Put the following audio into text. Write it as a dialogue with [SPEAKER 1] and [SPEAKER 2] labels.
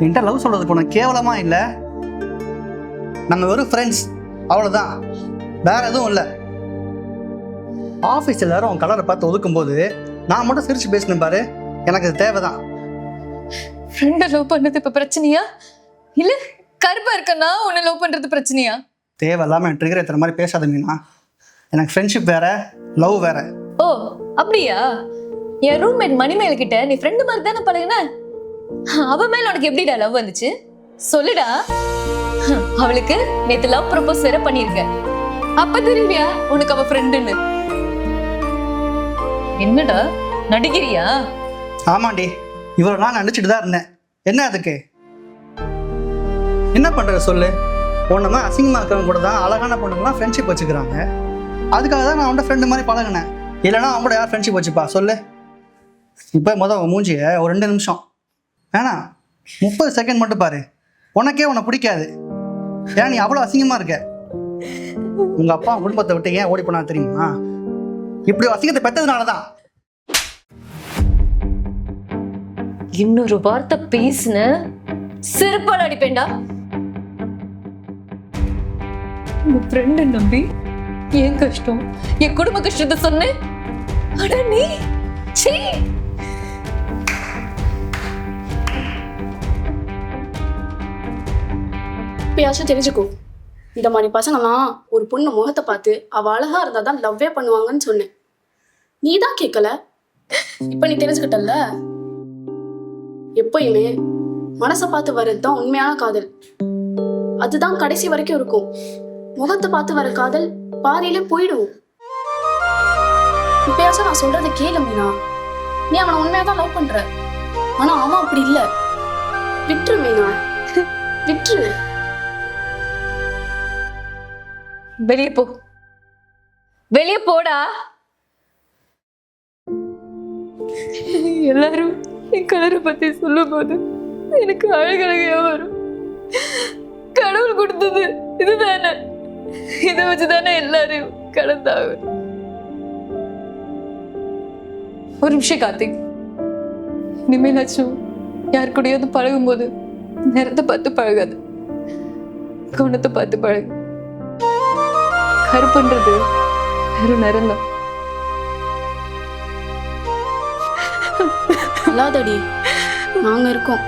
[SPEAKER 1] என்கிட்ட லவ் சொல்றதுக்கு உனக்கு கேவலமா இல்லை? நம்ம வெறும் ஃப்ரெண்ட்ஸ், அவ்வளோதான், வேற எதுவும் இல்லை. ஆஃபீஸ் எல்லாரும் உன் கலரை பார்த்து ஒதுக்கும்போது நான் மட்டும் சிரிச்சு பேசணும் பாரு, எனக்கு அது தேவைதான்.
[SPEAKER 2] ஃப்ரெண்டை லவ் பண்ணது இப்போ பிரச்சனையா? இல்லை கருப்பா இருக்கன்னா உன்னை லவ் பண்ணுறது பிரச்சனையா?
[SPEAKER 1] தேவையில்லாமல் ட்ரிகர் ஏற்றுற மாதிரி பேசாத மீனா. எனக்கு ஃப்ரெண்ட்ஷிப் வேற, லவ் வேற.
[SPEAKER 2] ஓ அப்படியா? என் ரூம்மேட் மணிமேல் கிட்ட நீ ஃப்ரெண்டு மாதிரி தானே பழகுன, அவ மேல உனக்கு எப்படிடா லவ் வந்துச்சு சொல்லுடா. அவளுக்கு நேத்து லவ் ப்ரப்போஸ் வேற பண்ணிருக்க, அப்ப தெரியலையா உனக்கு அவ ஃப்ரெண்டுன்னு? என்னடா நடிக்கிறியா?
[SPEAKER 1] ஆமாண்டி, இவ்வளோ நாள் நடிச்சுட்டு தான் இருந்தேன். என்ன அதுக்கு? என்ன பண்றது சொல்லு? பொண்ணுமா அசிங்கமாக இருக்கிறவங்க கூட தான் அழகான பொண்ணுங்களாம் ஃப்ரெண்ட்ஷிப் வச்சுக்கிறாங்க. அதுக்காக தான் நான் அவன்கிட்ட ஃப்ரெண்டு மாதிரி பழகினேன். இல்லைனா அவங்க கூட யார் ஃப்ரெண்ட்ஷிப் வச்சுப்பா சொல்லு? இப்போ முதல் மூஞ்சியை ஒரு 2 நிமிஷம் வேணாம் 30 செகண்ட் மட்டும் பாரு, உனக்கே உன்னை பிடிக்காது. ஏன் நீ அவ்வளோ அசிங்கமாக இருக்க? உங்கள் அப்பா குடும்பத்தை விட்டு ஏன் ஓடி போனா தெரியுமா? இப்படி அசிங்கத்தை பெற்றதுனால தான்.
[SPEAKER 2] இன்னொரு வார்த்தை பேசுன செருப்பால் அடிப்பேன்டா. உன் ஃப்ரெண்டு நம்பி என் கஷ்டம் என் குடும்ப கஷ்டத்தை சொன்னேன். ஆனா நீ சீ.
[SPEAKER 3] இப்பயாச்சும் தெரிஞ்சுக்கோ, இந்த மாதிரி பசங்கலாம் ஒரு பொண்ணு முகத்தை பார்த்து அவ அழகா இருந்தா தான் லவ்வே பண்ணுவாங்கன்னு சொன்னேன். நீ தான் கேட்கல, இப்ப நீ தெரிஞ்சுக்கிட்டல்ல. எப்பயுமே மனசை பார்த்து வர்றது தான் உண்மையான காதல், அதுதான் கடைசி வரைக்கும் இருக்கும். முகத்தை பார்த்து வர காதல் பாதியில போயிடும். இப்பயாச்சும் நான் சொல்றதை கேளு மீனா. நீ அவனை உண்மையாதான் லவ் பண்ற, ஆனா அவன் அப்படி இல்ல. விட்டுரு மீனா, விட்டுரு.
[SPEAKER 2] வெளியே போ, வெளியே போடா. எல்லாரும் என் கலரை பத்தி சொல்லும் போது எனக்கு அழகழகையா வரும். கடவுள் கொடுத்தது இதுதானே, இதை வச்சுதானே எல்லாரையும் கடந்தாங்க. ஒரு நிமிஷம் கார்த்திக், இனிமேலாச்சும் யார் கூடயாவது பழகும் போது நிறத்தை பார்த்து பழகாது, குணத்தை பார்த்து பழகு. கருப்புன்றது வெறும் நிறம்தான்.
[SPEAKER 3] அல்லாதடி, நாங்க இருக்கோம்.